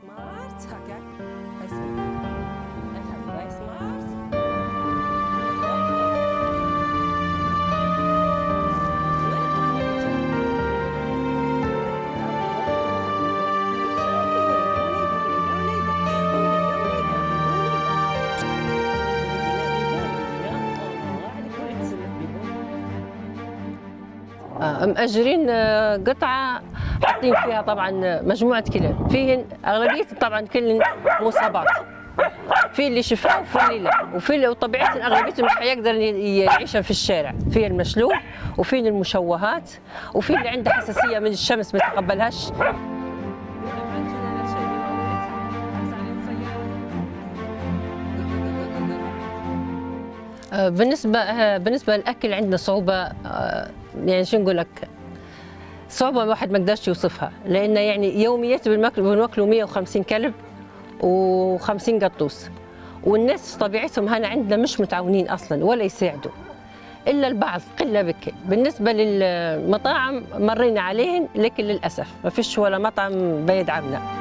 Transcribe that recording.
سمارت هكا. هاي سمارت. هاي حبيبي هاي سمارت. مأجرين قطعة حاطين فيها طبعا مجموعة كلاب، فيهن أغلبية طبعا كل مصابات، في اللي شفاء وفي اللي لا، وفي اللي وطبيعة أغلبيتهم مش حيقدر يعيشن في الشارع، في المشلول وفي المشوهات وفي اللي عنده حساسية من الشمس ما يتقبلهاش. بالنسبة للأكل عندنا صعوبة، يعني شو نقول لك، صعوبة الواحد ما يقدرش يوصفها، لأن يعني يوميات بناكلوا 150 كلب و50 قطوس، والناس طبيعتهم هنا عندنا مش متعاونين أصلا ولا يساعدوا إلا البعض قلة بكل. بالنسبة للمطاعم مرينا عليهن، لكن للأسف ما فيش ولا مطعم بيدعمنا.